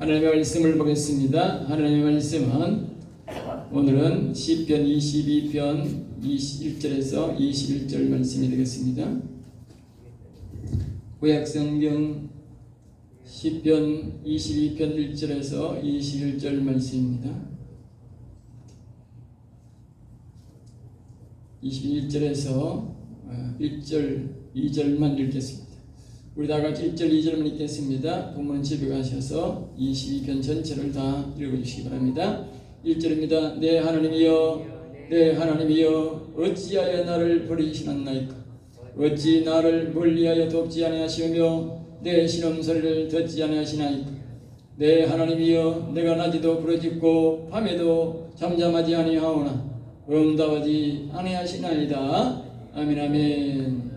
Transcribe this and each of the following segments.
하나님의 말씀을 보겠습니다. 하나님의 말씀은 오늘은 시편 22편 21절에서 21절 말씀이 되겠습니다. 구약성경 시편 22편 1절에서 21절 말씀입니다. 21절에서 1절 2절만 읽겠습니다. 우리 다 같이 1절 2절만 읽겠습니다. 본문은 집에 가셔서 22편 전체를 다 읽어주시기 바랍니다. 1절입니다. 내 하나님이여, 내 하나님이여, 어찌하여 나를 버리시나이까? 어찌 나를 멀리하여 돕지 아니하시며 내 신음소리를 듣지 아니하시나이까? 내 하나님이여, 내가 낮에도 부르짖고 밤에도 잠잠하지 아니하오나 응답하지 아니하시나이다. 아멘 아멘.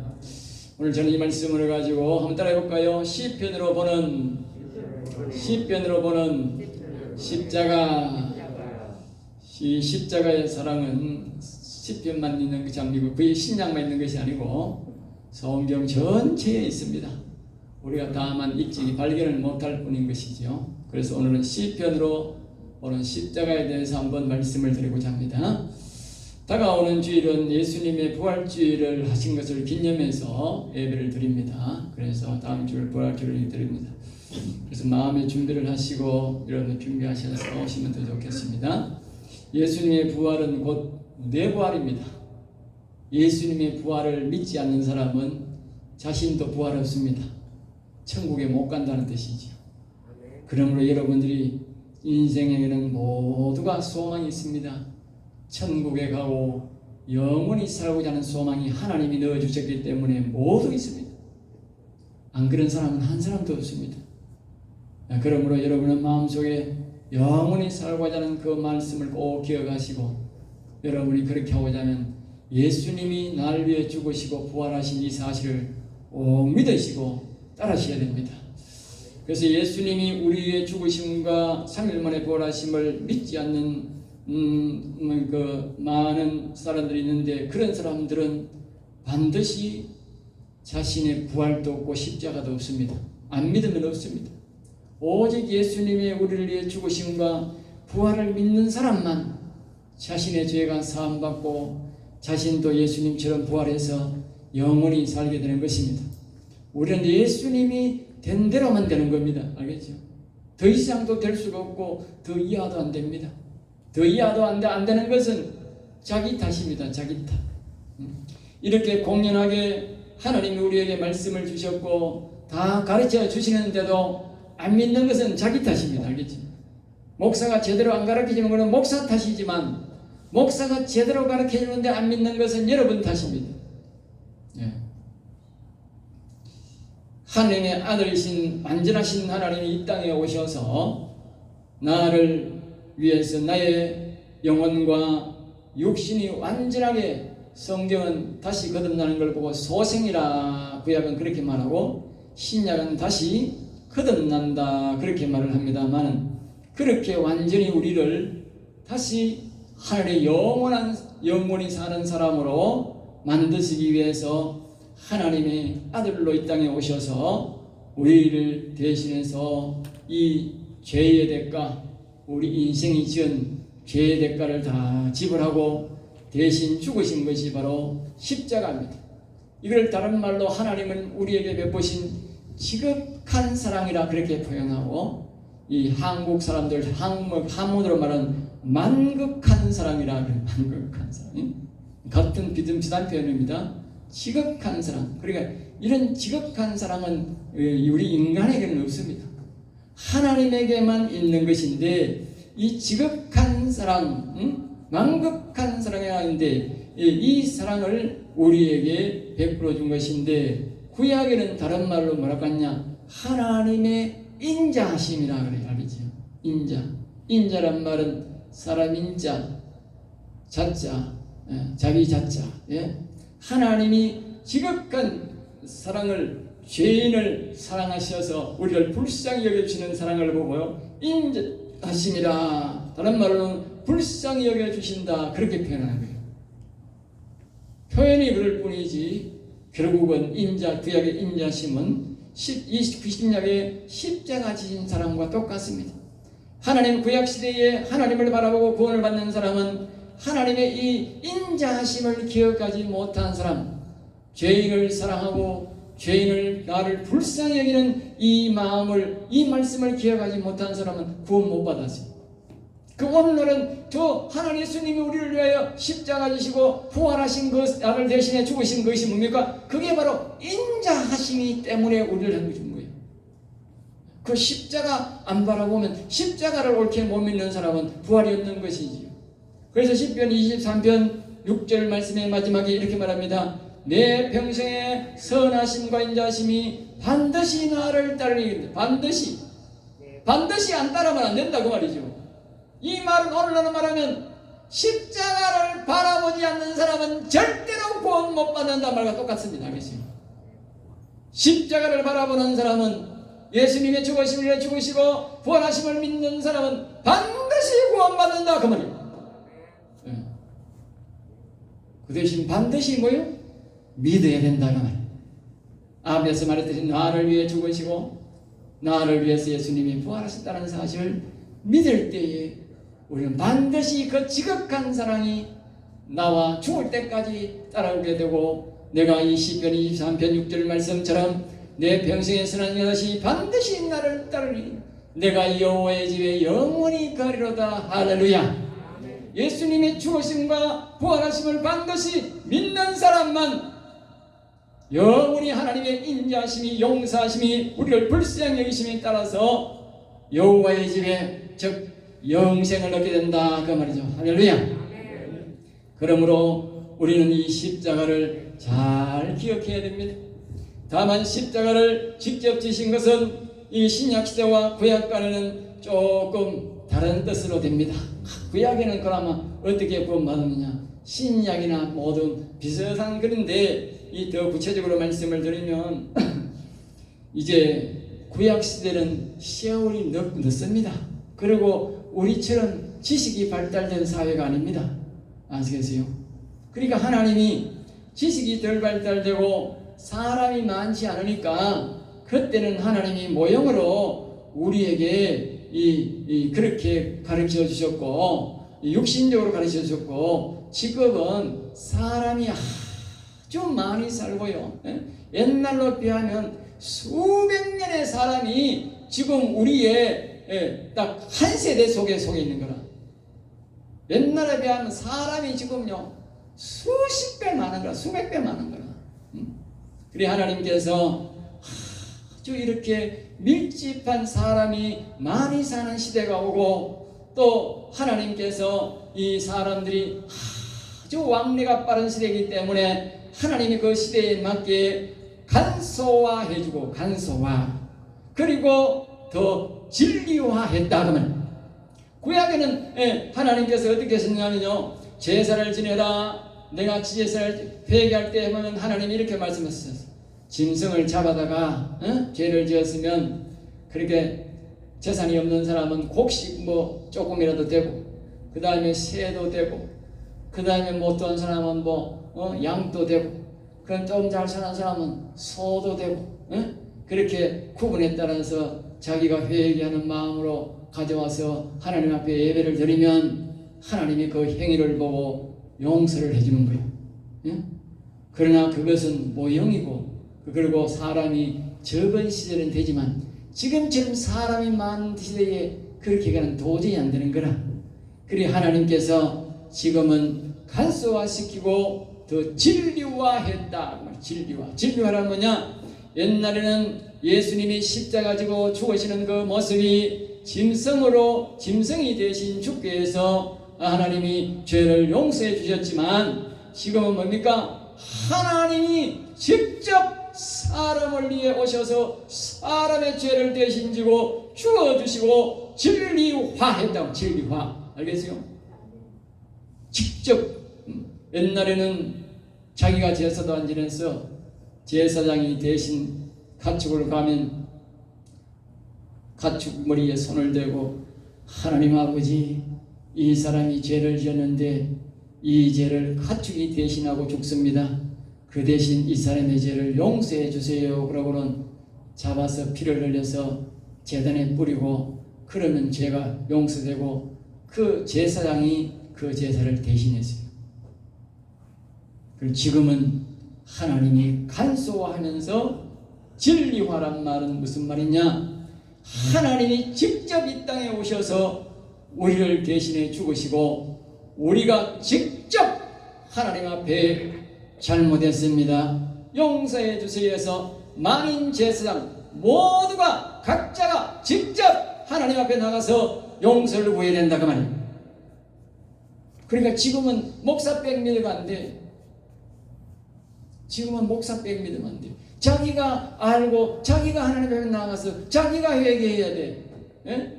오늘 저는 이 말씀을 가지고 한번 따라해 볼까요? 시편으로 보는 십자가. 이 십자가의 사랑은 시편만 있는 것이 아니고 그의 신약만 있는 것이 아니고 성경 전체에 있습니다. 우리가 다만 일찍 발견을 못할 뿐인 것이죠. 그래서 오늘은 시편으로 보는 십자가에 대해서 한번 말씀을 드리고자 합니다. 다가오는 주일은 예수님의 부활주일을 하신 것을 기념해서 예배를 드립니다. 그래서 다음 주일 부활주일을 드립니다. 그래서 마음의 준비를 하시고 여러분 준비하셔서 오시면 더 좋겠습니다. 예수님의 부활은 곧 내 부활입니다. 예수님의 부활을 믿지 않는 사람은 자신도 부활 없습니다. 천국에 못 간다는 뜻이죠. 그러므로 여러분들이 인생에는 모두가 소망이 있습니다. 천국에 가고 영원히 살고자 하는 소망이 하나님이 넣어주셨기 때문에 모두 있습니다. 안 그런 사람은 한 사람도 없습니다. 그러므로 여러분은 마음속에 영원히 살고자 하는 그 말씀을 꼭 기억하시고 여러분이 그렇게 하고자 하면 예수님이 날 위해 죽으시고 부활하신 이 사실을 꼭 믿으시고 따르셔야 됩니다. 그래서 예수님이 우리 위해 죽으심과 3일 만에 부활하심을 믿지 않는 그 많은 사람들이 있는데 그런 사람들은 반드시 자신의 부활도 없고 십자가도 없습니다. 안 믿으면 없습니다. 오직 예수님의 우리를 위해 죽으심과 부활을 믿는 사람만 자신의 죄가 사함받고 자신도 예수님처럼 부활해서 영원히 살게 되는 것입니다. 우리는 예수님이 된 대로만 되는 겁니다. 알겠죠? 더 이상도 될 수가 없고 더 이하도 안 됩니다. 더 이하도 안 되는 것은 자기 탓입니다. 자기 탓. 이렇게 공연하게 하나님이 우리에게 말씀을 주셨고 다 가르쳐 주시는데도 안 믿는 것은 자기 탓입니다. 알겠지? 목사가 제대로 안 가르쳐주는 것은 목사 탓이지만 목사가 제대로 가르쳐주는데 안 믿는 것은 여러분 탓입니다. 예. 하나님의 아들이신 완전하신 하나님이 이 땅에 오셔서 나를 위해서 나의 영혼과 육신이 완전하게 성경은 다시 거듭나는 걸 보고 소생이라 구약은 그렇게 말하고 신약은 다시 거듭난다 그렇게 말을 합니다만 그렇게 완전히 우리를 다시 하늘의 영원히 사는 사람으로 만드시기 위해서 하나님의 아들로 이 땅에 오셔서 우리를 대신해서 이 죄의 대가 우리 인생이 지은 죄의 대가를 다 지불하고 대신 죽으신 것이 바로 십자가입니다. 이걸 다른 말로 하나님은 우리에게 베푸신 지극한 사랑이라 그렇게 표현하고 이 한국 사람들 한문으로 말하는 만극한 사랑이라 그래요. 만극한 사랑. 같은 비슷한 표현입니다. 지극한 사랑. 그러니까 이런 지극한 사랑은 우리 인간에게는 없습니다. 하나님에게만 있는 것인데 이 지극한 사랑, 만극한 사랑이 아닌데 이 사랑을 우리에게 베풀어 준 것인데 구약에는 다른 말로 뭐라고 하냐? 하나님의 인자하심이라 그래요. 알겠죠? 인자란 말은 사람 인자, 자자, 자기 자자. 예? 하나님이 지극한 사랑을 죄인을 사랑하셔서 우리를 불쌍히 여겨주시는 사랑을 보고요. 인자하심이라 다른 말로는 불쌍히 여겨주신다 그렇게 표현하는 거예요. 표현이 그럴 뿐이지 결국은 구약의 인자심은 신약의 십자가 지신 사람과 똑같습니다. 하나님 구약시대에 하나님을 바라보고 구원을 받는 사람은 하나님의 이 인자하심을 기억하지 못한 사람, 죄인을 사랑하고 죄인을 나를 불쌍히 여기는 이 마음을, 이 말씀을 기억하지 못한 사람은 구원 못 받았어요. 그 오늘날은 저 하나님 예수님이 우리를 위하여 십자가 지시고 부활하신 것, 나를 대신해 죽으신 것이 뭡니까? 그게 바로 인자하심이 때문에 우리를 해주신 거예요. 그 십자가 안 바라보면, 십자가를 옳게 못 믿는 사람은 부활이 없는 것이지요. 그래서 시편 23편 6절 말씀의 마지막에 이렇게 말합니다. 내 평생에 선하심과 인자하심이 반드시 나를 따르리. 반드시 안 따르면 안 된다 그 말이죠. 이 말은 오늘날로 말하면 십자가를 바라보지 않는 사람은 절대로 구원 못 받는다 말과 똑같습니다. 알겠어요? 십자가를 바라보는 사람은, 예수님의 죽으심을 위해 죽으시고 부활하심을 믿는 사람은 반드시 구원받는다 그 말이에요. 그 대신 반드시 뭐요? 믿어야 된다 그 말이에요. 앞에서 말했듯이 나를 위해 죽으시고 나를 위해서 예수님이 부활하셨다는 사실을 믿을 때에 우리는 반드시 그 지극한 사랑이 나와 죽을 때까지 따라오게 되고, 내가 이 시편 23편 6절 말씀처럼 내 평생에 선한 여자시 반드시 나를 따르리. 내가 여호와의 집에 영원히 거리로다. 할렐루야. 예수님의 죽으심과 부활하심을 반드시 믿는 사람만 영원히 하나님의 인자하심이, 용서하심이, 우리를 불쌍히 여기심에 따라서 여호와의 집에, 즉 영생을 얻게 된다 그 말이죠. 할렐루야. 그러므로 우리는 이 십자가를 잘 기억해야 됩니다. 다만 십자가를 직접 지신 것은 이 신약시대와 구약간에는 조금 다른 뜻으로 됩니다. 구약에는 그러면 어떻게 구원받느냐, 신약이나 모든 비슷한 그런데 이 더 구체적으로 말씀을 드리면 이제 구약시대는 세월이 늦습니다. 그리고 우리처럼 지식이 발달된 사회가 아닙니다. 아시겠어요? 그러니까 하나님이 지식이 덜 발달되고 사람이 많지 않으니까 그때는 하나님이 모형으로 우리에게 그렇게 가르쳐 주셨고, 육신적으로 가르쳐 주셨고, 지금은 사람이 아주 많이 살고요. 옛날로 비하면 수백 년의 사람이 지금 우리의 딱 한 세대 속에 있는 거라. 옛날에 비하면 사람이 지금요 수십 배 많은 거라, 수백 배 많은 거라. 그래 하나님께서 아주 이렇게 밀집한 사람이 많이 사는 시대가 오고, 또 하나님께서 이 사람들이 아주 왕래가 빠른 시대이기 때문에 하나님이 그 시대에 맞게 간소화해주고, 그리고 더 진리화했다 그러면, 구약에는 하나님께서 어떻게 하셨냐면요, 제사를 지내라. 내가 제사를 회개할 때 하면 하나님이 이렇게 말씀하셨어요. 짐승을 잡아다가 죄를 지었으면 그렇게 재산이 없는 사람은 곡식 뭐 조금이라도 되고, 그 다음에 새도 되고, 그 다음에 못 돈 사람은 양도 되고, 그럼 좀 잘 사는 사람은 소도 되고, 그렇게 구분에 따라서 자기가 회개하는 마음으로 가져와서 하나님 앞에 예배를 드리면 하나님이 그 행위를 보고 용서를 해주는 거예요. 그러나 그것은 모형이고, 그리고 사람이 적은 시대는 되지만 지금처럼 사람이 많은 시대에 그렇게는 도저히 안 되는 거라. 그래 하나님께서 지금은 간소화시키고 더 진리화했다. 진리화란 뭐냐? 옛날에는 예수님이 십자가 지고 죽으시는 그 모습이 짐승이 대신 죽게 해서 하나님이 죄를 용서해 주셨지만, 지금은 뭡니까? 하나님이 직접 사람을 위해 오셔서 사람의 죄를 대신 지고 죽어주시고 진리화했다고. 진리화. 알겠어요? 직접. 옛날에는 자기가 제사도 안 지내서 제사장이 대신 가축을 가면 가축 머리에 손을 대고, 하나님 아버지, 이 사람이 죄를 지었는데 이 죄를 가축이 대신하고 죽습니다. 그 대신 이 사람의 죄를 용서해 주세요. 그러고는 잡아서 피를 흘려서 제단에 뿌리고 그러면 죄가 용서되고 그 제사장이 그 제사를 대신했어요. 그리고 지금은 하나님이 간소화하면서 진리화란 말은 무슨 말이냐? 하나님이 직접 이 땅에 오셔서 우리를 대신해 죽으시고 우리가 직접 하나님 앞에 잘못했습니다, 용서해 주세요 해서 만인 제사장 모두가 각자가 직접 하나님 앞에 나가서 용서를 구해야 된다 그 말이에요. 그러니까 지금은 목사 백 믿으면 안 돼. 지금은 목사 백 믿으면 안 돼. 자기가 알고 자기가 하나님 앞에 나가서 자기가 회개해야 돼. 예?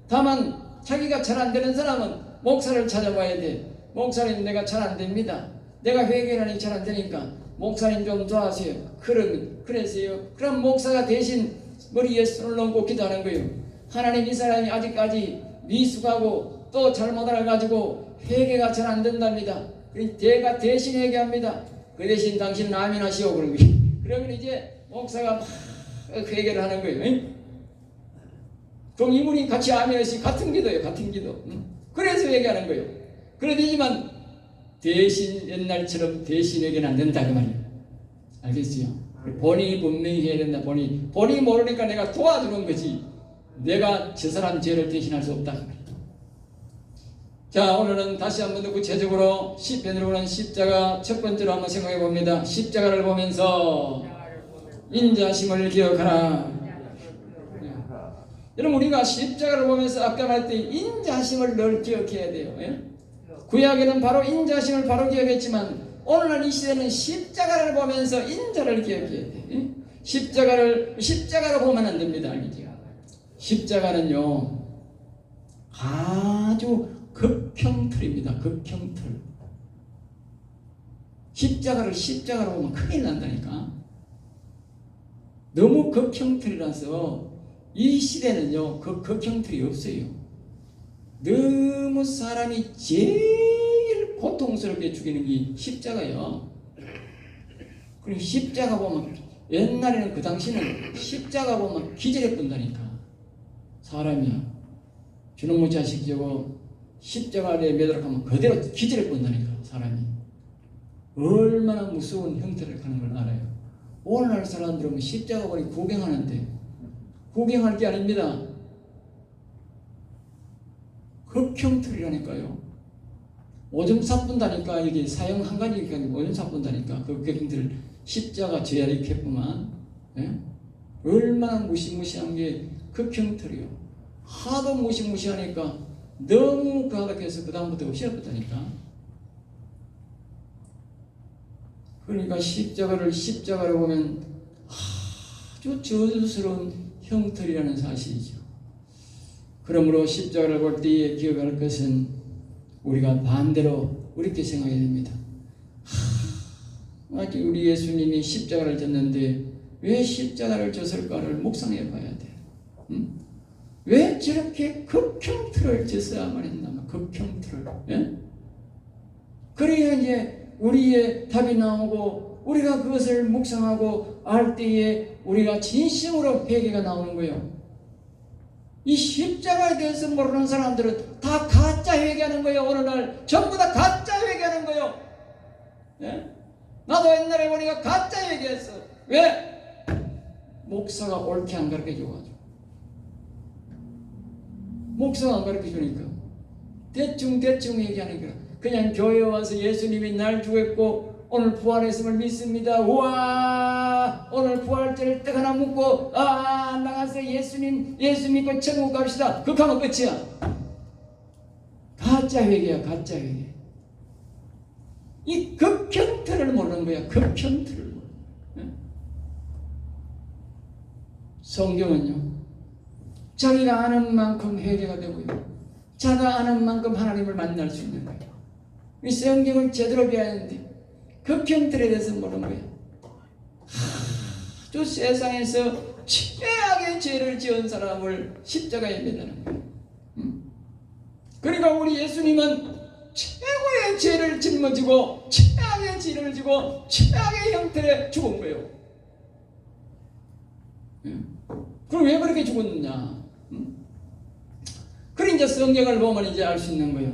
다만 자기가 잘 안 되는 사람은 목사를 찾아봐야 돼. 목사님 내가 잘 안 됩니다. 내가 회개하니 잘 안 되니까 목사님 좀 도와주세요. 그래서요. 그럼 목사가 대신 머리에 손을 얹고 기도하는 거예요. 하나님 이 사람이 아직까지 미숙하고 또 잘못 알아가지고 회개가 잘 안 된답니다. 내가 대신 회개합니다. 그 대신 당신은 아멘 하시오. 그러면 이제 목사가 막 회개를 하는 거예요. 그럼 이분이 같이 아멘 하시 같은 기도예요. 같은 기도. 그래서 회개하는 거예요. 그러지만 대신 옛날처럼 대신 회개는 안 된다 그 말이에요. 알겠어요? 본인이 분명히 해야 된다. 본인이 모르니까 내가 도와주는 거지. 내가 저 사람 죄를 대신할 수 없다 그 말이에요. 자, 오늘은 다시 한번 더 구체적으로 시편으로 오는 십자가 첫 번째로 한번 생각해 봅니다. 십자가를 보면서 인자심을 기억하라. 여러분 우리가 십자가를 보면서 아까 말했듯이 인자심을 늘 기억해야 돼요. 예? 구약에는 바로 인자심을 바로 기억했지만 오늘날 이 시대는 십자가를 보면서 인자를 기억해야 돼. 예? 십자가로 보면 안 됩니다. 알겠죠? 십자가는요 아주 극형틀입니다. 극형틀. 십자가로 보면 큰일 난다니까. 너무 극형틀이라서 이 시대는요 극형틀이 없어요. 너무 사람이 제일 고통스럽게 죽이는 게 십자가예요. 그리고 십자가 보면 옛날에는 그 당시는 십자가 보면 기절해 본다니까. 사람이야. 주놈의 자식 저거 십자가에 매달아 가면 그대로 기절해 본다니까. 사람이 얼마나 무서운 형태를 하는 걸 알아요. 오늘날 사람들은 십자가 보니 구경하는데 구경할 게 아닙니다. 극형틀이라니까요. 오줌 싸뿐다니까. 이게 사형 한 가지니까 오줌 싸뿐다니까. 그 극형틀 십자가 죄악이 했구만. 예? 얼마나 무시무시한 게 극형틀이요. 하도 무시무시하니까 너무 가득해서 그 다음부터 없애버렸다니까. 그러니까 십자가를 보면 아주 저주스러운 형틀이라는 사실이죠. 그러므로 십자가를 볼 때에 기억할 것은 우리가 반대로 우리께 생각해야 됩니다. 아직 우리 예수님이 십자가를 졌는데 왜 십자가를 졌을까를 묵상해 봐야 돼. 응? 왜 저렇게 극형틀을 졌어야만 했나? 극형틀을. 예? 그래야 이제 우리의 답이 나오고 우리가 그것을 묵상하고 알 때에 우리가 진심으로 회개가 나오는 거예요. 이 십자가에 대해서 모르는 사람들은 다 가짜 회개하는 거예요. 오늘날 전부 다 가짜 회개하는 거예요. 예? 나도 옛날에 보니까 가짜 회개했어. 왜? 목사가 옳게 안 가르쳐줘가지고. 목사가 안 가르쳐주니까 대충 얘기하는 거야. 그냥 교회에 와서 예수님이 날 죽였고 오늘 부활했음을 믿습니다. 우와, 오늘 부활절을 떡 하나 묻고 나가서 예수 믿고 천국 갑시다. 그렇게 하면 끝이야. 가짜 회개야. 가짜 회개. 이 극형틀을 모르는 거야. 극형틀을 모르는 거야. 성경은요 자기가 아는 만큼 회개가 되고요 자가 아는 만큼 하나님을 만날 수 있는 거예요. 이 성경을 제대로 배워야 하는데 극형틀에 대해서 모르는 거예요. 아주 세상에서 최악의 죄를 지은 사람을 십자가에 매다는 거예요. 그러니까 우리 예수님은 최고의 죄를 짊어지고 최악의 죄를 지고 최악의 형태에 죽은 거예요. 예? 그럼 왜 그렇게 죽었느냐? 그래 이제 성경을 보면 이제 알 수 있는 거예요.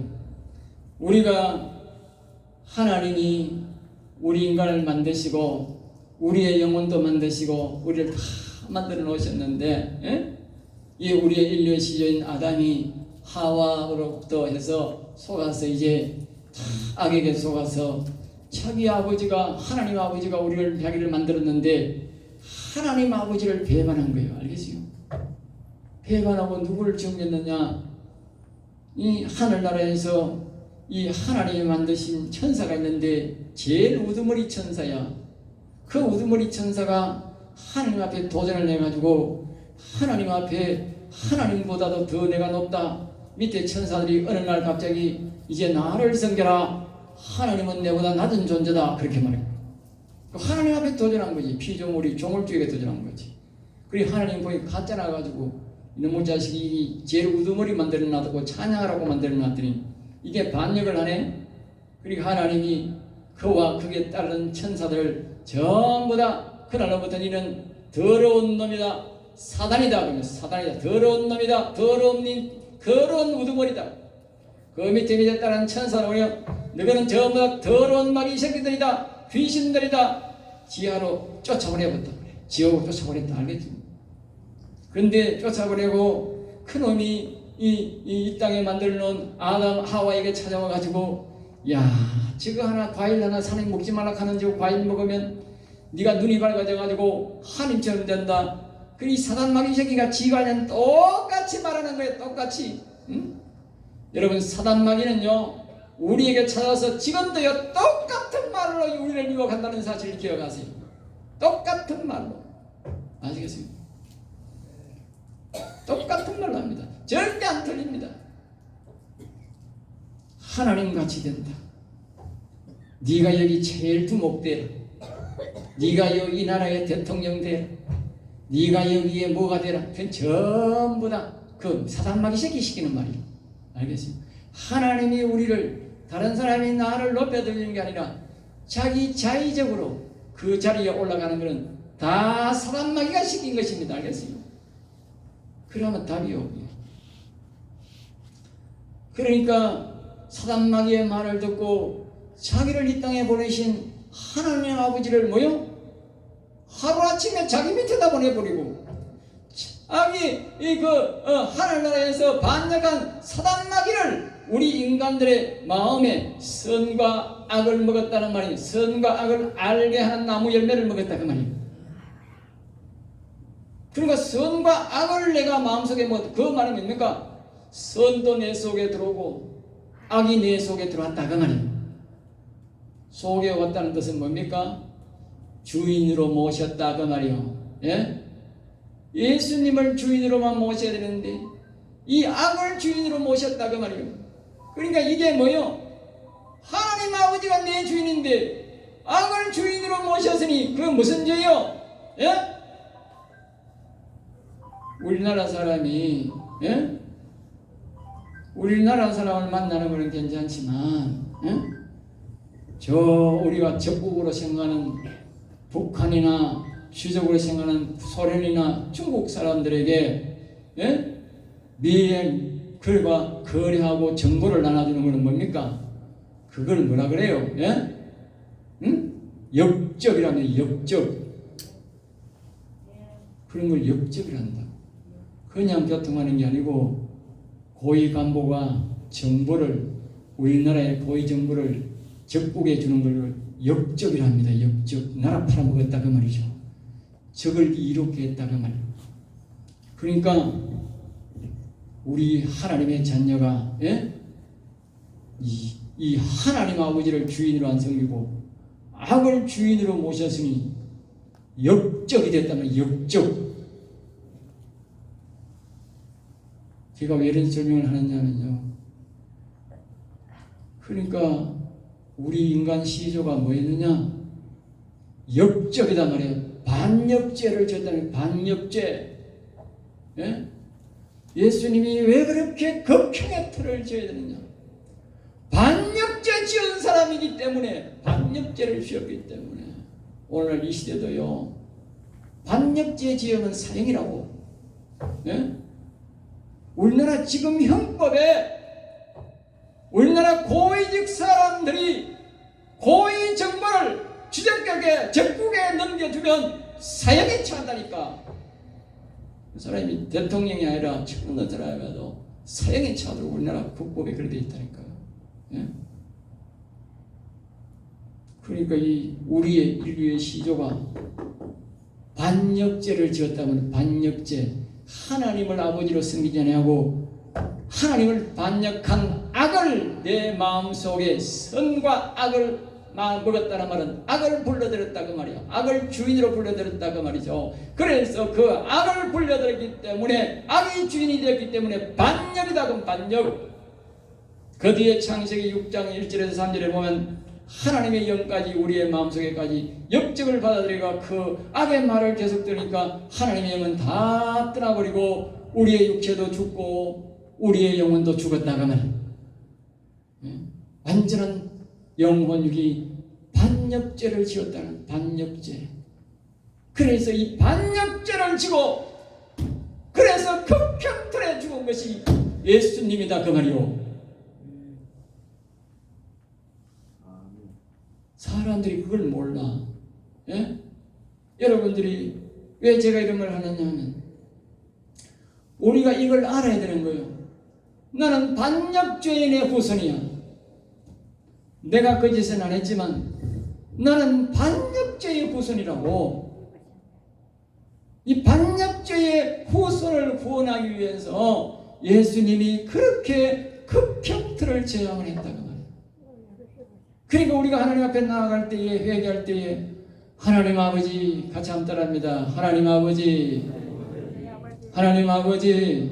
우리가 하나님이 우리 인간을 만드시고 우리의 영혼도 만드시고 우리를 다 만들어 놓으셨는데, 예? 이 우리의 인류의 시조인 아담이 하와로부터 해서 속아서 이제 다 악에게 속아서 자기 아버지가 하나님 아버지가 우리를 자기를 만들었는데 하나님 아버지를 배반한 거예요. 알겠어요? 배반하고 누구를 정했느냐? 이 하늘나라에서 이 하나님이 만드신 천사가 있는데 제일 우두머리 천사야. 그 우두머리 천사가 하나님 앞에 도전을 해가지고 하나님 앞에 하나님보다도 더 내가 높다. 밑에 천사들이 어느 날 갑자기 이제 나를 섬겨라. 하나님은 내보다 낮은 존재다. 그렇게 말해요. 하나님 앞에 도전한 거지. 피조물이 종을주에게 도전한 거지. 그리고 하나님 보니 가짜 나가지고 이놈의 자식이 제일 우두머리 만들어 놔두고 찬양하라고 만들어 놨더니 이게 반역을 하네. 그리고 하나님이 그와 그에 따른 천사들 전부 다 그날로부터 이는 더러운 놈이다. 사단이다. 그러면 사단이다. 더러운 놈이다. 더러운 우두머리다. 그 밑에 따른 천사는 뭐냐? 너희는 전부 다 더러운 마귀 새끼들이다. 귀신들이다. 지하로 쫓아보내버렸다. 지옥으로 쫓아보냈다. 알겠지? 그런데 쫓아보내고 그놈이 이 땅에 만들어 놓은 아담 하와에게 찾아와 가지고 야 저거 하나 과일 하나 산에 먹지 말라 하는 저 과일 먹으면 네가 눈이 밝아져 가지고 하나님처럼 된다. 그 이 사단 마귀 새끼가 지가 그냥 똑같이 말하는 거예요. 똑같이. 응? 여러분 사단 마귀는요 우리에게 찾아서 지금도요 똑같은 말로 우리를 유혹한다는 사실을 기억하세요. 똑같은 말로. 아시겠어요? 똑같은 말로 합니다. 절대 안 틀립니다. 하나님같이 된다. 네가 여기 제일 두목되라. 네가 여기 이 나라의 대통령 되라. 네가 여기에 뭐가 되라. 그건 전부 다 그 사단마귀 새끼 시키는 말이에요. 알겠어요? 하나님이 우리를 다른 사람이 나를 높여드리는 게 아니라 자기 자의적으로 그 자리에 올라가는 것은 다 사단마귀가 시킨 것입니다. 알겠어요? 그러면 답이 없고요. 그러니까 사단마귀의 말을 듣고 자기를 이 땅에 보내신 하나님 아버지를 뭐요? 하루아침에 자기 밑에다 보내버리고 하늘나라에서 반역한 사단마귀를 우리 인간들의 마음에 선과 악을 먹었다는 말이에요. 선과 악을 알게 하는 나무 열매를 먹었다 그 말이에요. 그러니까 선과 악을 내가 마음속에 먹었다. 그 말은 뭡니까? 선도 내 속에 들어오고 악이 내 속에 들어왔다 그 말이에요. 속에 왔다는 뜻은 뭡니까? 주인으로 모셨다 그 말이에요. 예? 예수님을 주인으로만 모셔야 되는데 이 악을 주인으로 모셨다 그 말이에요. 그러니까 이게 뭐요? 하나님 아버지가 내 주인인데 악을 주인으로 모셨으니 그건 무슨 죄요? 예? 우리나라 사람이 예? 우리나라 사람을 만나는 것은 괜찮지만 예? 저 우리가 적국으로 생각하는 북한이나 주적으로 생각하는 소련이나 중국 사람들에게 예? 미행글과 거래하고 정보를 나눠주는 것은 뭡니까? 그걸 뭐라 그래요? 예? 응? 역적이라면 역적. 그런 걸 역적이란다. 그냥 교통하는 게 아니고 고위 간부가 정보를 우리나라의 고위 정보를 적국에 주는 걸 역적이랍니다. 역적. 나라 팔아먹었다 그 말이죠. 적을 이롭게 했다 그 말이에요. 그러니까 우리 하나님의 자녀가 예? 이 하나님 아버지를 주인으로 안 섬기고 악을 주인으로 모셨으니 역적이 됐다면 역적. 제가 왜 이런 설명을 하느냐면요. 그러니까 우리 인간 시조가 뭐였느냐? 역적이다 말이에요. 반역죄를 졌다면 반역죄. 예? 예수님이 왜 그렇게 극형의 틀을 지어야 되느냐? 반역죄 지은 사람이기 때문에 반역죄를 지었기 때문에 오늘 이 시대도요 반역죄 지으면 사형이라고. 예? 우리나라 지금 형법에 우리나라 고위직 사람들이 고위 정보를 주적격에 적국에 넘겨주면 사형에 처한다니까. 그 사람이 대통령이 아니라 청문을 들어가도 사형에 처하도록 우리나라 국법에 그렇게 되어 있다니까요. 예? 그러니까 이 우리의 인류의 시조가 반역죄를 지었다면 반역죄, 하나님을 아버지로 섬기지 아니하고 하나님을 반역한 악을 내 마음속에 선과 악을 먹었다는 말은 악을 불러들였다 그 말이야. 악을 주인으로 불러들였다 그 말이죠. 그래서 그 악을 불러들였기 때문에 악이 주인이 되었기 때문에 반역이다. 그럼 반역. 그 뒤에 창세기 6장 1절에서 3절에 보면 하나님의 영까지 우리의 마음속에까지 역적을 받아들이고 그 악의 말을 계속 들으니까 하나님의 영은 다 떠나버리고 우리의 육체도 죽고 우리의 영혼도 죽었다가 말이야. 완전한 영혼육이 반역죄를 지었다는 반역죄. 그래서 이 반역죄를 지고 그래서 극형틀에 죽은 것이 예수님이다 그 말이요. 사람들이 그걸 몰라. 예? 여러분들이 왜 제가 이런 말 하느냐 하면 우리가 이걸 알아야 되는 거예요. 나는 반역죄인의 후손이야. 내가 그 짓은 안 했지만 나는 반역죄의 후손이라고. 이 반역죄의 후손을 구원하기 위해서 예수님이 그렇게 극형틀을 제왕을 했다고 말이에요. 그러니까 우리가 하나님 앞에 나아갈 때에 회개할 때에 하나님 아버지 같이 한번 따라합니다. 하나님 아버지, 하나님 아버지,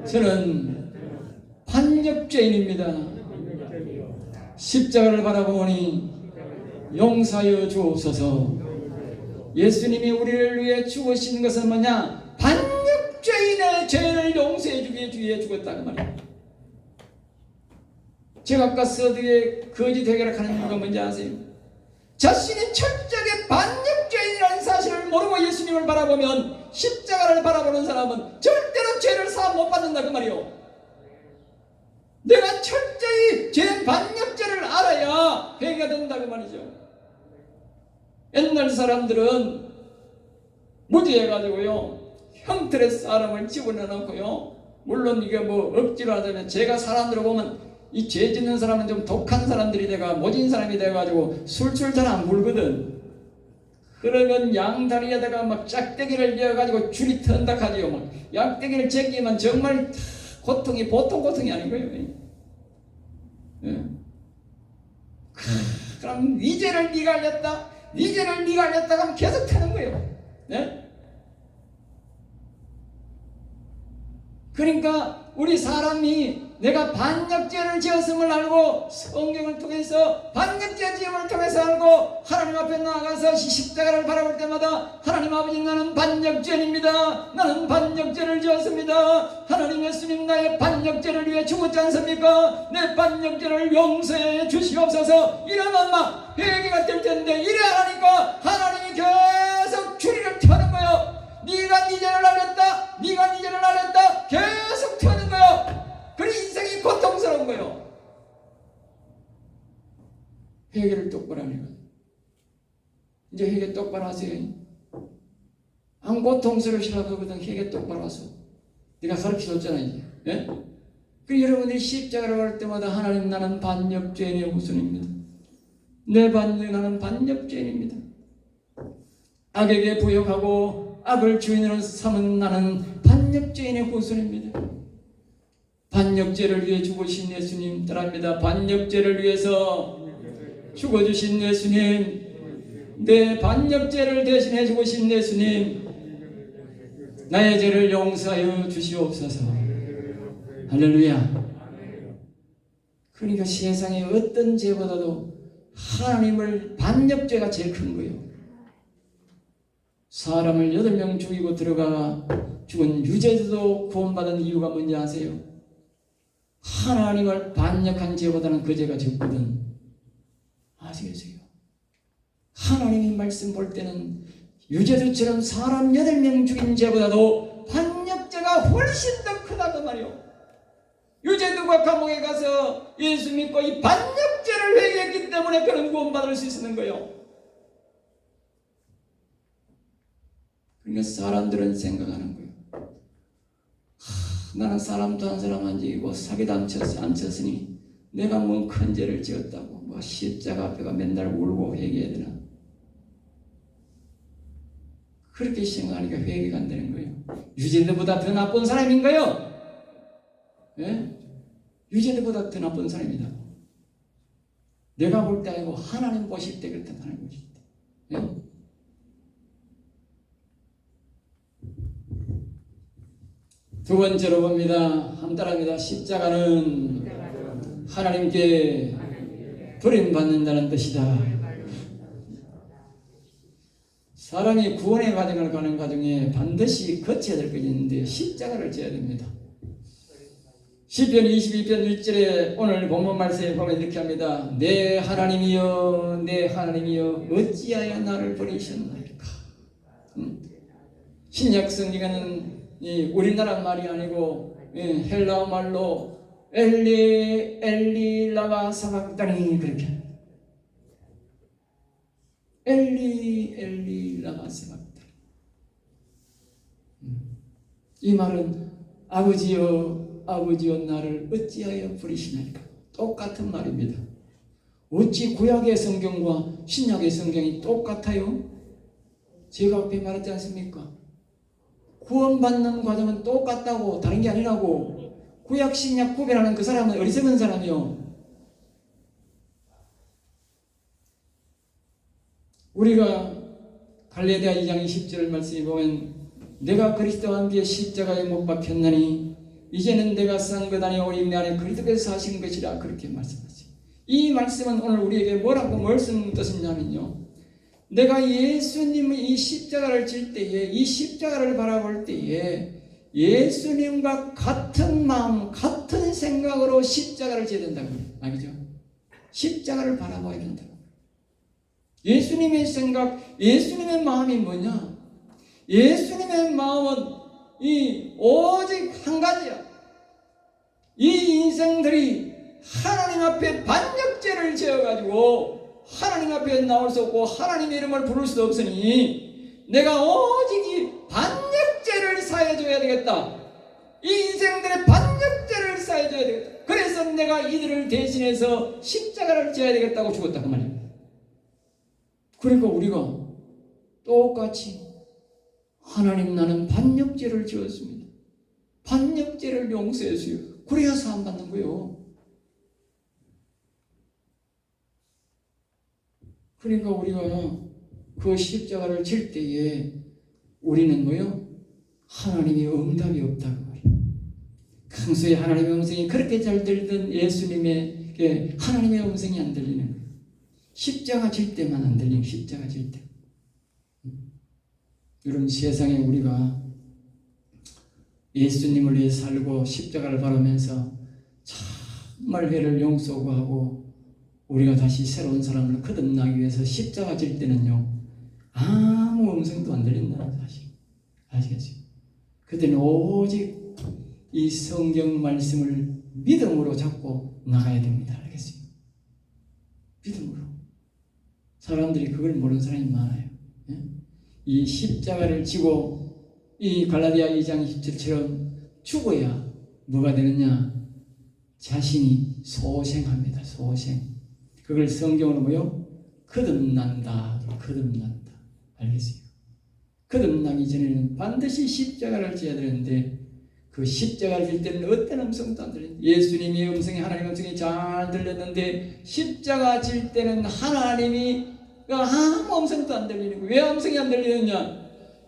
저는 반역죄인입니다. 십자가를 바라보니 용서하여 주옵소서. 예수님이 우리를 위해 죽으신 것은 뭐냐? 반역죄인의 죄를 용서해 주기 위해 죽었다는 말이에요. 제가 아까 서두에 거짓 해결을 하는 이유가 뭔지 아세요? 자신이 철저하게 반역죄인이라는 사실을 모르고 예수님을 바라보면 십자가를 바라보는 사람은 절대로 죄를 사함 못 받는다 그 말이에요. 내가 철저히 죄 반역죄를 알아야 회개가 된다 그 말이죠. 옛날 사람들은 무지해가지고요 형틀에 사람을 집어넣어놓고요, 물론 이게 뭐 억지로 하자면 제가 사람들을 보면 이 죄 짓는 사람은 좀 독한 사람들이 돼가 모진 사람이 돼가지고 술술 잘 안 불거든. 그러면 양다리에다가 막 짝대기를 이어가지고 줄이 턴다 하지요. 막 양대기를 제끼면 정말 고통이 보통 고통이 아닌 거예요. 예. 그럼 네 죄를 네가 알렸다, 네 죄를 네가 알렸다 하면 계속 타는 거예요. 예? 그러니까 우리 사람이 내가 반역죄를 지었음을 알고 성경을 통해서 반역죄 지음을 통해서 알고 하나님 앞에 나아가서 십자가를 바라볼 때마다 하나님 아버지 나는 반역죄인입니다. 나는 반역죄를 지었습니다. 하나님 예수님 나의 반역죄를 위해 죽었지 않습니까? 내 반역죄를 용서해 주시옵소서. 이러면 막 회개가 될 텐데 이래 하니까 하나님이 계속 줄이를 펴는 거예요. 네가 네 죄를 알렸다, 네가 네 죄를 알렸다 계속 펴는 거예요. 그래 인생이 고통스러운 거예요. 회개를 똑바로 하는 거예요. 이제 회개 똑바로 하세요. 안 고통스러우시라고 그러거든. 회개 똑바로 하세요. 네가 가르쳐줬잖아 이제. 예? 그 여러분들이 십자가를 갈 때마다 하나님 나는 반역죄인의 후손입니다. 내 나는 반역죄인입니다. 악에게 부역하고 악을 주인으로 삼은 나는 반역죄인의 후손입니다. 반역죄를 위해 죽으신 예수님 따라합니다. 반역죄를 위해서 죽어주신 예수님, 내 반역죄를 대신해 죽으신 예수님, 나의 죄를 용서하여 주시옵소서. 할렐루야. 그러니까 세상에 어떤 죄보다도 하나님을 반역죄가 제일 큰 거예요. 사람을 8명 죽이고 들어가 죽은 유죄도 구원받은 이유가 뭔지 아세요? 하나님을 반역한 죄보다는 그 죄가 적거든. 아시겠어요? 하나님이 말씀 볼 때는 유재두처럼 사람 8명 죽인 죄보다도 반역죄가 훨씬 더 크다 그 말이요. 유재두가 감옥에 가서 예수 믿고 이 반역죄를 회개했기 때문에 그는 구원받을 수 있는 거예요. 그러니까 사람들은 생각하는 거예요. 나는 사람도 한 사람 안 죽이고 사기도 안 쳤으니 내가 뭔 큰 죄를 지었다고 뭐 십자가 앞에가 맨날 울고 회개해야 되나? 그렇게 생각하니까 회개가 안 되는 거예요. 유재두보다 더 나쁜 사람인가요? 예? 유재두보다 더 나쁜 사람이다. 내가 볼 때 아니고 하나님 보실 때 그렇다. 하나님 보실 때. 예? 두 번째로 봅니다. 함따라합니다. 십자가는 하나님께 버림받는다는 뜻이다. 사람이 구원의 과정을 가는 과정에 반드시 거쳐야 될 것이 있는데 십자가를 져야 됩니다. 시편 22편 1절에 오늘 본문 말씀에 보면 이렇게 합니다. 내 하나님이여 내 하나님이여 어찌하여 나를 버리셨나이까. 신약 성경에는 우리나라 말이 아니고 헬라어 말로 엘리 엘리 라마 사박다니 그렇게 엘리 엘리 라마 사박다니. 이 말은 아버지여 아버지여 나를 어찌하여 버리시나이까. 똑같은 말입니다. 어찌 구약의 성경과 신약의 성경이 똑같아요? 제가 앞에 말했지 않습니까? 구원받는 과정은 똑같다고, 다른 게 아니라고. 구약 신약 구별하는 그 사람은 어리석은 사람이요. 우리가 갈라디아 2장 20절 말씀에 보면 내가 그리스도와 함께 십자가에 못 박혔나니 이제는 내가 산 것 아니 오직 내 안에 그리스도께서 사신 것이라 그렇게 말씀하세요. 이 말씀은 오늘 우리에게 뭐라고 무슨 뜻이냐면요, 내가 예수님의 이 십자가를 질 때에, 이 십자가를 바라볼 때에 예수님과 같은 마음, 같은 생각으로 십자가를 져야 된다고 말이죠. 십자가를 바라봐야 된다고. 예수님의 생각, 예수님의 마음이 뭐냐? 예수님의 마음은 오직 한 가지야. 이 인생들이 하나님 앞에 반역죄를 지어가지고 하나님 앞에 나올 수 없고 하나님의 이름을 부를 수 없으니 내가 오직 이 반역죄를 사해줘야 되겠다. 이 인생들의 반역죄를 사해줘야 되겠다. 그래서 내가 이들을 대신해서 십자가를 져야 되겠다고 죽었다 그 말이에요. 그러니까 우리가 똑같이 하나님 나는 반역죄를 지었습니다. 반역죄를 용서해주세요. 그래야 사함 받는 거예요. 그러니까 우리가 그 십자가를 질 때에 우리는 뭐요? 하나님의 응답이 없다고 말이에요. 평소에 하나님의 음성이 그렇게 잘 들리던 예수님의 하나님의 음성이 안 들리는 거예요. 십자가 질 때만 안 들리는, 십자가 질 때. 여러분, 세상에 우리가 예수님을 위해 살고 십자가를 바라면서 정말 죄를 용서하고 우리가 다시 새로운 사람을 거듭나기 위해서 십자가 질 때는요, 아무 음성도 안 들린다는 사실 아시겠죠? 그때는 오직 이 성경 말씀을 믿음으로 잡고 나가야 됩니다. 알겠어요? 믿음으로. 사람들이 그걸 모르는 사람이 많아요. 예? 이 십자가를 지고 이 갈라디아 2장 17처럼 죽어야 뭐가 되느냐? 자신이 소생합니다. 소생. 그걸 성경으로 뭐요? 거듭난다. 거듭난다. 알겠어요? 거듭나기 전에는 반드시 십자가를 져야 되는데 그 십자가를 질 때는 어떤 음성도 안 들려요. 예수님의 음성이, 하나님의 음성이 잘 들렸는데 십자가 질 때는 하나님이 아무 음성도 안 들리는 거예요. 왜 음성이 안 들리느냐?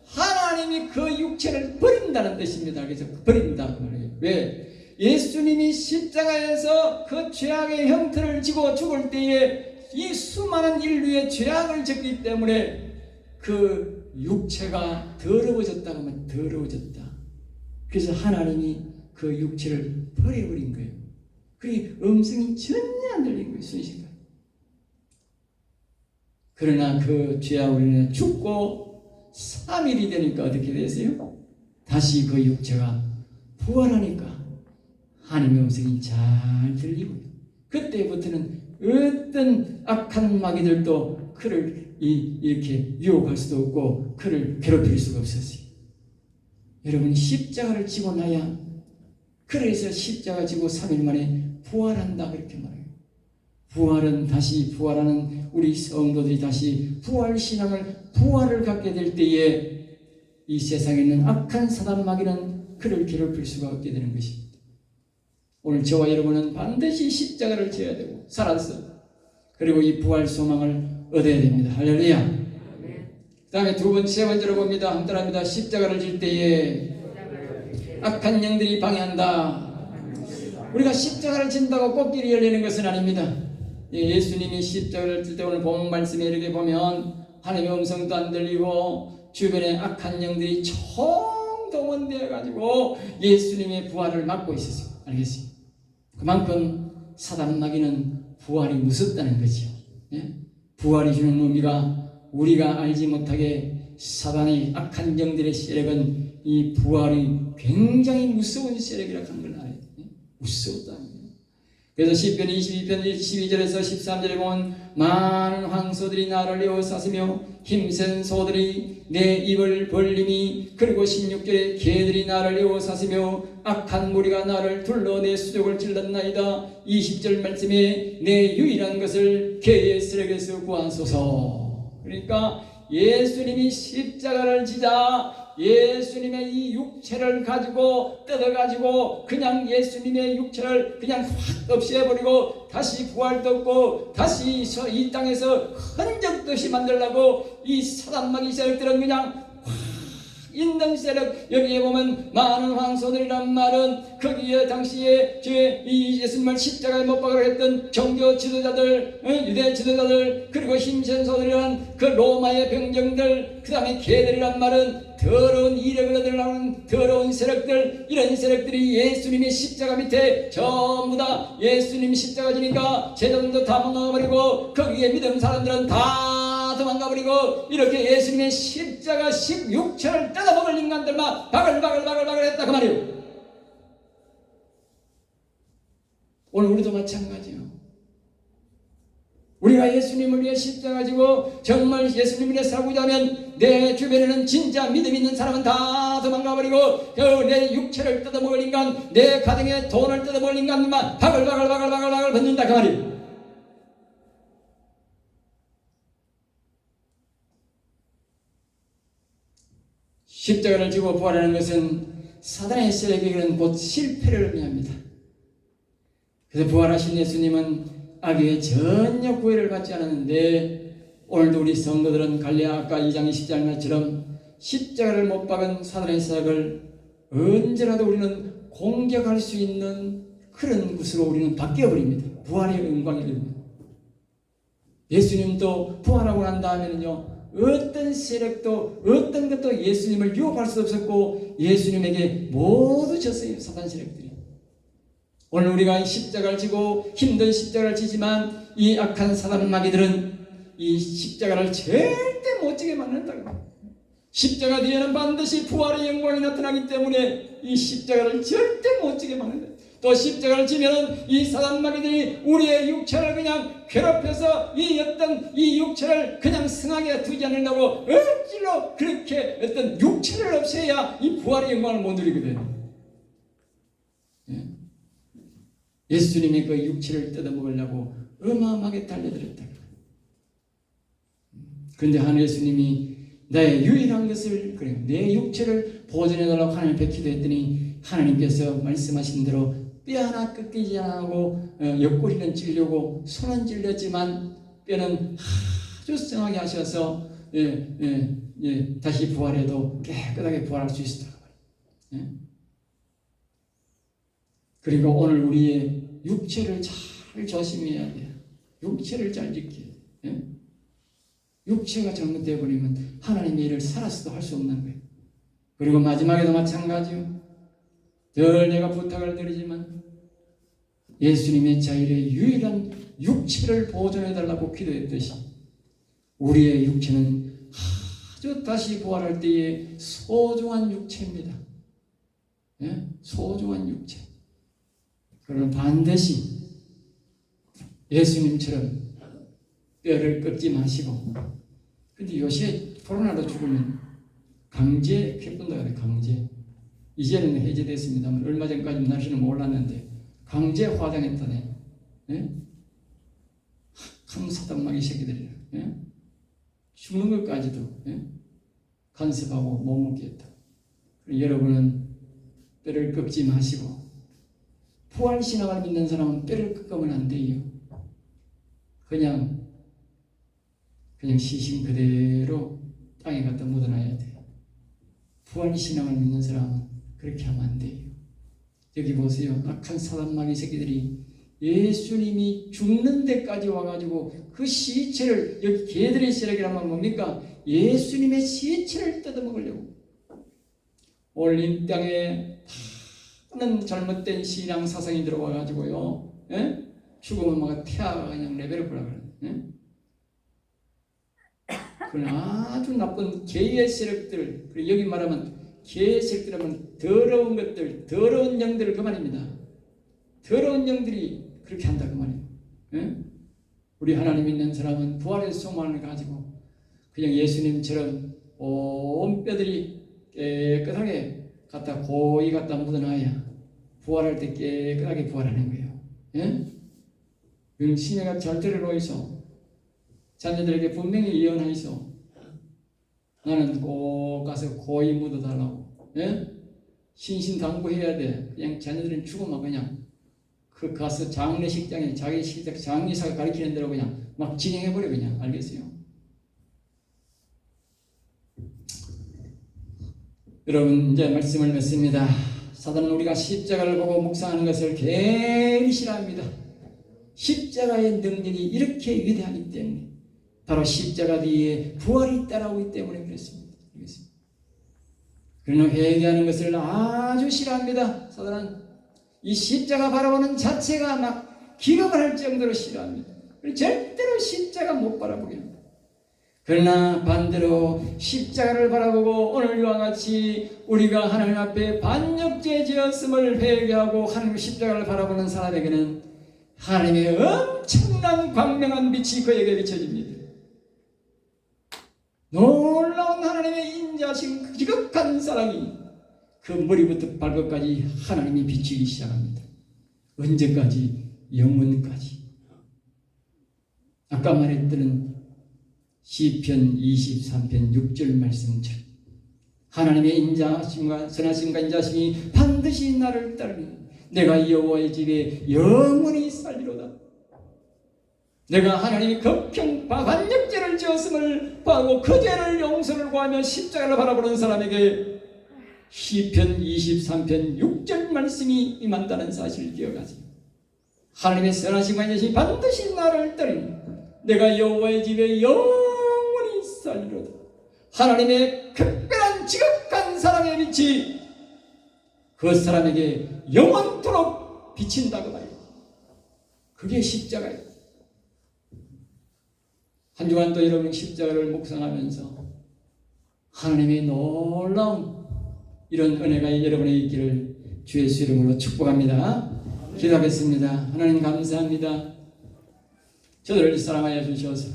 하나님이 그 육체를 버린다는 뜻입니다. 그래서 버린다. 왜? 예수님이 십자가에서 그 죄악의 형태를 지고 죽을 때에 이 수많은 인류의 죄악을 졌기 때문에 그 육체가 더러워졌다고 하면 더러워졌다. 그래서 하나님이 그 육체를 버려버린 거예요. 그러니 음성이 전혀 안 들린 거예요. 순식간에. 그러나 그 죄악으로 인해 죽고 3일이 되니까 어떻게 되세요? 다시 그 육체가 부활하니까 하나님의 음성이 잘 들리고요. 그때부터는 어떤 악한 마귀들도 그를 이렇게 유혹할 수도 없고 그를 괴롭힐 수가 없었어요. 여러분이 십자가를 지고 나야, 그래서 십자가 지고 3일 만에 부활한다 그렇게 말해요. 부활은 다시 부활하는 우리 성도들이 다시 부활을 갖게 될 때에 이 세상에 있는 악한 사단 마귀는 그를 괴롭힐 수가 없게 되는 것입니다. 오늘 저와 여러분은 반드시 십자가를 져야 되고 살아서 그리고 이 부활 소망을 얻어야 됩니다. 할렐루야. 그 다음에 세 번째로 봅니다. 함따라합니다. 십자가를 질 때에 악한 영들이 방해한다. 우리가 십자가를 진다고 꽃길이 열리는 것은 아닙니다. 예수님이 십자가를 질 때 오늘 본 말씀에 이렇게 보면 하나님의 음성도 안 들리고 주변에 악한 영들이 총동원되어 가지고 예수님의 부활을 막고 있었어요. 알겠어요? 그만큼 사단 마귀는 부활이 무섭다는 거죠. 부활이 주는 의미가 우리가 알지 못하게 사단의 악한 영들의 세력은 이 부활이 굉장히 무서운 세력이라고 하는 걸 알아요. 무섭다. 그래서 시편 22편 12절에서 13절에 보면 많은 황소들이 나를 에워싸으며 힘센 소들이 내 입을 벌림이, 그리고 16절에 개들이 나를 에워싸으며 악한 무리가 나를 둘러 내 수족을 찔렀나이다. 20절 말씀에 내 유일한 것을 개의 쓰레기에서 구하소서. 그러니까 예수님이 십자가를 지자 예수님의 이 육체를 가지고 뜯어가지고 그냥 예수님의 육체를 그냥 확 없애버리고 다시 부활도 없고 다시 이 땅에서 흔적도 없이 만들려고 이 사단마귀 세력들은 그냥 있는 세력, 여기에 보면 많은 황소들이란 말은 거기에 당시에 이 예수님을 십자가에 못 박으려 했던 종교 지도자들, 유대 지도자들, 그리고 힘센 소들이란 그 로마의 병정들, 그 다음에 개들이란 말은 더러운 이력을 얻으려는 더러운 세력들, 이런 세력들이 예수님의 십자가 밑에 전부 다 예수님 십자가 지니까 제자들도 다 망가버리고 거기에 믿은 사람들은 다 도망가버리고 이렇게 예수님의 십자가 16철을 뜯어먹을 인간들만 바글바글 했다 그 말이에요. 오늘 우리도 마찬가지요. 우리가 예수님을 위해 십자가 지고 정말 예수님을 위해 살고자 하면 내 주변에는 진짜 믿음 있는 사람은 다 도망가버리고 내 육체를 뜯어먹을 인간, 내 가정의 돈을 뜯어먹을 인간만 바글바글 벗는다 그 말이에요. 십자가를 지고 부활하는 것은 사단의 세력에게는 곧 실패를 의미합니다. 그래서 부활하신 예수님은 악에 전혀 구애를 받지 않았는데 오늘도 우리 성도들은 갈릴리아 아까 2장 20절처럼 십자가를 못 박은 사단의 세력을 언제라도 우리는 공격할 수 있는 그런 것으로 우리는 바뀌어버립니다. 부활의 영광이 됩니다. 예수님도 부활하고 난 다음에는요, 어떤 세력도 어떤 것도 예수님을 유혹할 수 없었고 예수님에게 모두 졌어요. 사단 세력들이. 오늘 우리가 십자가를 지고 힘든 십자가를 지지만 이 악한 사단 마귀들은 이 십자가를 절대 못 지게 만든다고. 십자가 뒤에는 반드시 부활의 영광이 나타나기 때문에 이 십자가를 절대 못 지게 만든다. 또 십자가를 지면은 이 사단 마귀들이 우리의 육체를 그냥 괴롭혀서 이 어떤 이 육체를 그냥 승하게 두지 않으려고 억지로 그렇게 어떤 육체를 없애야 이 부활의 영광을 못 누리거든. 예수님이 그 육체를 뜯어먹으려고 어마어마하게 달려들었다. 그런데 하늘 예수님이 나의 유일한 것을, 그래, 내 육체를 보존해달라고 하나님께 기도했더니 하나님께서 말씀하신 대로 뼈 하나 꺾이지 않고 옆구리는 찔려고 손은 찔렸지만 뼈는 아주 성하게 하셔서 다시 부활해도 깨끗하게 부활할 수 있었다. 그리고 오늘 우리의 육체를 잘 조심해야 돼요. 육체를 잘 지켜야 돼요. 육체가 잘못되어 버리면 하나님의 일을 살아서도 할 수 없는 거예요. 그리고 마지막에도 마찬가지요. 늘 내가 부탁을 드리지만 예수님의 자유의 유일한 육체를 보존해달라고 기도했듯이 우리의 육체는 아주 다시 부활할 때의 소중한 육체입니다. 예? 소중한 육체. 그러나 반드시 예수님처럼 뼈를 꺾지 마시고, 근데 요새 코로나로 죽으면 강제 피푼다 그래. 강제. 이제는 해제됐습니다만 얼마 전까지 날씨는 몰랐는데 강제 화장했다네. 예? 큰 사단마귀 새끼들이라. 예? 죽는 것까지도 간섭하고 못 먹게 했다. 여러분은 뼈를 꺾지 마시고, 부활신앙을 믿는 사람은 뼈를 꺾으면 안 돼요. 그냥 시신 그대로 땅에 갖다 묻어놔야 돼요. 부활신앙을 믿는 사람은 그렇게 하면 안 돼요. 여기 보세요. 악한 사단마귀 새끼들이 예수님이 죽는 데까지 와가지고 그 시체를, 여기 개들의 시력이라면 뭡니까? 예수님의 시체를 뜯어먹으려고. 올린 땅에 많은 잘못된 신앙 사상이 들어와가지고요, 예? 죽으면 막 태아가 그냥 레벨을 보라 그래. 예? 그건 아주 나쁜 개의 세력들, 그리고 여기 말하면 개의 세력들하면 더러운 것들, 더러운 영들 그 말입니다. 더러운 영들이 그렇게 한다 그 말이에요. 예? 우리 하나님 있는 사람은 부활의 소망을 가지고 그냥 예수님처럼 온 뼈들이 깨끗하게 갖다 고이 갖다 묻어놔야 부활할 때 깨끗하게 부활하는 거예요. 예? 신혜가 절대를 놓이소. 자녀들에게 분명히 예언하이소. 나는 꼭 가서 고이 묻어달라고. 예? 신신당부해야 돼. 그냥 자녀들은 죽으면 그냥 그 가서 장례식장에 자기 식장 장례사가 가르치는 대로 그냥 막 진행해버려. 그냥. 알겠어요? 여러분, 이제 말씀을 맺습니다. 사단은 우리가 십자가를 보고 묵상하는 것을 괜히 싫어합니다. 십자가의 능력이 이렇게 위대하기 때문에, 바로 십자가 뒤에 부활이 따라오기 때문에 그렇습니다. 알겠습니다? 그러나 회개하는 것을 아주 싫어합니다. 사단은 이 십자가 바라보는 자체가 막 기겁을 할 정도로 싫어합니다. 절대로 십자가 못 바라보게 합니다. 그러나 반대로 십자가를 바라보고 오늘 이와 같이 우리가 하나님 앞에 반역죄 지었음을 회개하고 하나님 십자가를 바라보는 사람에게는 하나님의 엄청난 광명한 빛이 그에게 비춰집니다. 놀라운 하나님의 인자하신 기겁한 사랑이 그 머리부터 발끝까지 하나님이 비추기 시작합니다. 언제까지? 영원까지. 아까 말했던 시편 23편 6절 말씀처럼 하나님의 인자하심과 선하심과 인자하심이 반드시 나를 따르니 내가 여호와의 집에 영원히 살리로다. 내가 하나님이 극형 반역죄를 지었음을 봐고 그 죄를 용서를 구하며 십자가를 바라보는 사람에게 시편 23편 6절 말씀이 임한다는 사실을 기억하세요. 하나님의 선하심과 인자하심이 반드시 나를 따르니 내가 여호와의 집에 영원히 살리로다. 하나님의 특별한 지극한 사랑의 빛이 그 사람에게 영원토록 비친다고 말이에요. 그게 십자가예요. 한 주간도 여러분 십자가를 묵상하면서 하나님의 놀라운 이런 은혜가 여러분에 있기를 주의 수 이름으로 축복합니다. 기도하겠습니다. 하나님 감사합니다. 저들을 사랑하여 주셔서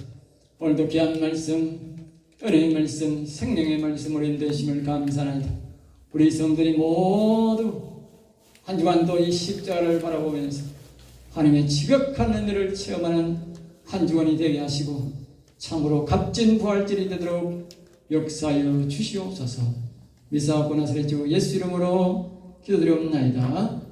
오늘도 귀한 말씀, 은혜의 말씀, 생명의 말씀으로 인도하심을 감사합니다. 우리 성들이 모두 한 주간도 이 십자가를 바라보면서 하나님의 지극한 은혜를 체험하는 한 주간이 되게 하시고 참으로 값진 부활절이 되도록 역사하여 주시옵소서. 미사하고 나서의 주 예수 이름으로 기도드리옵나이다.